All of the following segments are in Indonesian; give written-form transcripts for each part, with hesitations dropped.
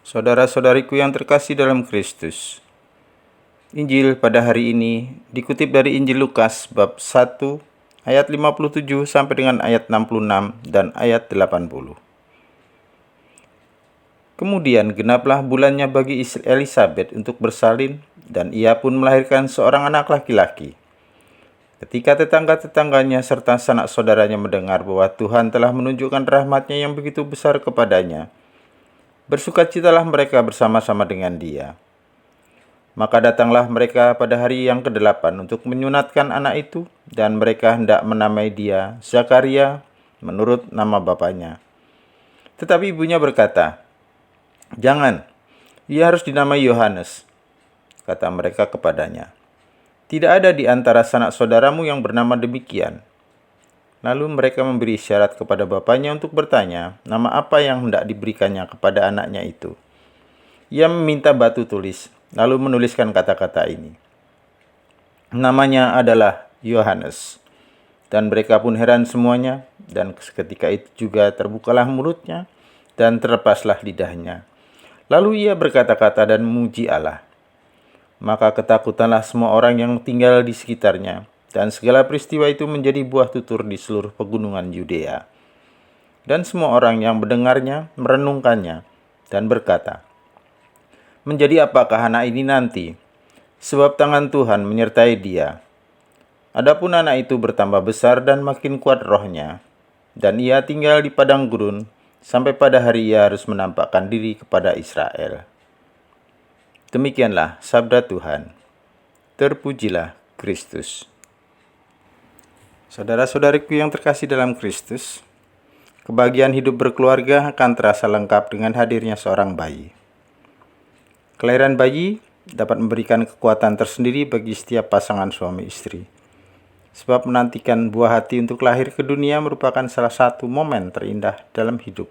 Saudara-saudariku yang terkasih dalam Kristus, Injil pada hari ini dikutip dari Injil Lukas bab 1 ayat 57 sampai dengan ayat 66 dan ayat 80. Kemudian genaplah bulannya bagi Elisabet untuk bersalin, dan ia pun melahirkan seorang anak laki-laki. Ketika tetangga-tetangganya serta sanak saudaranya mendengar bahwa Tuhan telah menunjukkan rahmat-Nya yang begitu besar kepadanya, bersukacitalah mereka bersama-sama dengan dia. Maka datanglah mereka pada hari yang ke-8 untuk menyunatkan anak itu, dan mereka hendak menamai dia Zakaria menurut nama bapaknya. Tetapi ibunya berkata, "Jangan, ia harus dinamai Yohanes," kata mereka kepadanya. "Tidak ada di antara sanak saudaramu yang bernama demikian." Lalu mereka memberi isyarat kepada bapaknya untuk bertanya nama apa yang hendak diberikannya kepada anaknya itu. Ia meminta batu tulis, lalu menuliskan kata-kata ini. Namanya adalah Yohanes. Dan mereka pun heran semuanya, dan seketika itu juga terbukalah mulutnya dan terlepaslah lidahnya. Lalu ia berkata-kata dan memuji Allah. Maka ketakutanlah semua orang yang tinggal di sekitarnya, dan segala peristiwa itu menjadi buah tutur di seluruh pegunungan Yudea. Dan semua orang yang mendengarnya merenungkannya dan berkata, "Menjadi apakah anak ini nanti? Sebab tangan Tuhan menyertai dia." Adapun anak itu bertambah besar dan makin kuat rohnya, dan ia tinggal di padang gurun sampai pada hari ia harus menampakkan diri kepada Israel. Demikianlah sabda Tuhan. Terpujilah Kristus. Saudara-saudariku yang terkasih dalam Kristus, kebahagiaan hidup berkeluarga akan terasa lengkap dengan hadirnya seorang bayi. Kelahiran bayi dapat memberikan kekuatan tersendiri bagi setiap pasangan suami istri. Sebab menantikan buah hati untuk lahir ke dunia merupakan salah satu momen terindah dalam hidup.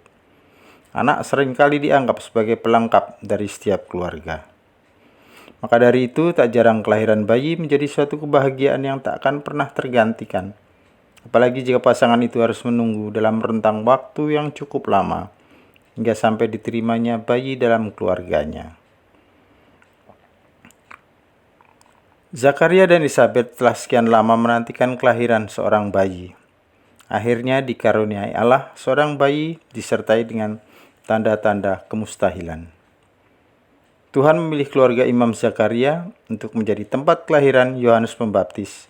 Anak seringkali dianggap sebagai pelengkap dari setiap keluarga. Maka dari itu, tak jarang kelahiran bayi menjadi suatu kebahagiaan yang tak akan pernah tergantikan. Apalagi jika pasangan itu harus menunggu dalam rentang waktu yang cukup lama, hingga sampai diterimanya bayi dalam keluarganya. Zakaria dan Elisabet telah sekian lama menantikan kelahiran seorang bayi. Akhirnya dikaruniai Allah seorang bayi disertai dengan tanda-tanda kemustahilan. Tuhan memilih keluarga Imam Zakaria untuk menjadi tempat kelahiran Yohanes Pembaptis,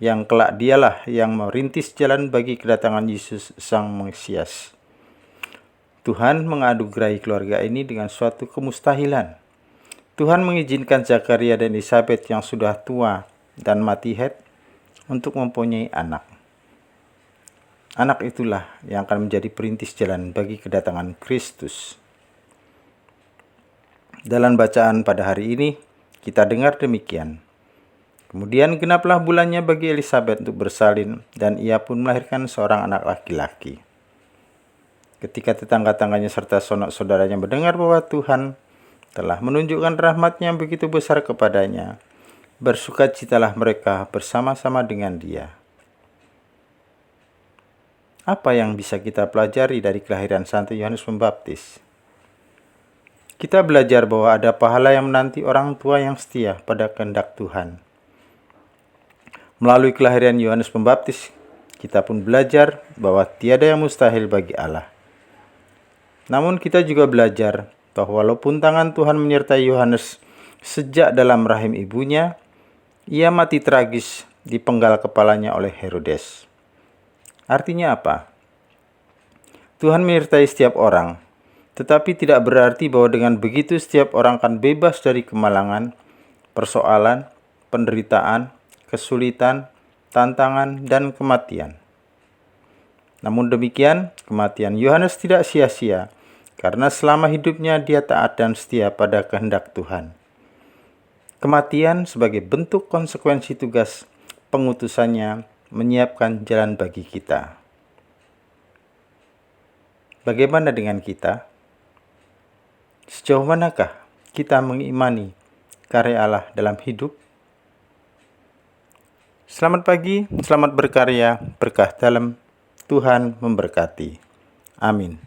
yang kelak dialah yang merintis jalan bagi kedatangan Yesus Sang Mesias. Tuhan menganugerahi keluarga ini dengan suatu kemustahilan. Tuhan mengizinkan Zakaria dan Elisabet yang sudah tua dan mati haid untuk mempunyai anak. Anak itulah yang akan menjadi perintis jalan bagi kedatangan Kristus. Dalam bacaan pada hari ini, kita dengar demikian. Kemudian genaplah bulannya bagi Elisabet untuk bersalin, dan ia pun melahirkan seorang anak laki-laki. Ketika tetangga-tangganya serta sanak saudaranya mendengar bahwa Tuhan telah menunjukkan rahmat-Nya yang begitu besar kepadanya, bersukacitalah mereka bersama-sama dengan dia. Apa yang bisa kita pelajari dari kelahiran Santo Yohanes Pembaptis? Kita belajar bahwa ada pahala yang menanti orang tua yang setia pada kehendak Tuhan. Melalui kelahiran Yohanes Pembaptis, kita pun belajar bahwa tiada yang mustahil bagi Allah. Namun kita juga belajar bahwa walaupun tangan Tuhan menyertai Yohanes sejak dalam rahim ibunya, ia mati tragis dipenggal kepalanya oleh Herodes. Artinya apa? Tuhan menyertai setiap orang, tetapi tidak berarti bahwa dengan begitu setiap orang akan bebas dari kemalangan, persoalan, penderitaan, kesulitan, tantangan, dan kematian. Namun demikian, kematian Yohanes tidak sia-sia, karena selama hidupnya dia taat dan setia pada kehendak Tuhan. Kematian sebagai bentuk konsekuensi tugas pengutusannya menyiapkan jalan bagi kita. Bagaimana dengan kita? Sejauh manakah kita mengimani karya Allah dalam hidup? Selamat pagi, selamat berkarya, berkah dalam, Tuhan memberkati. Amin.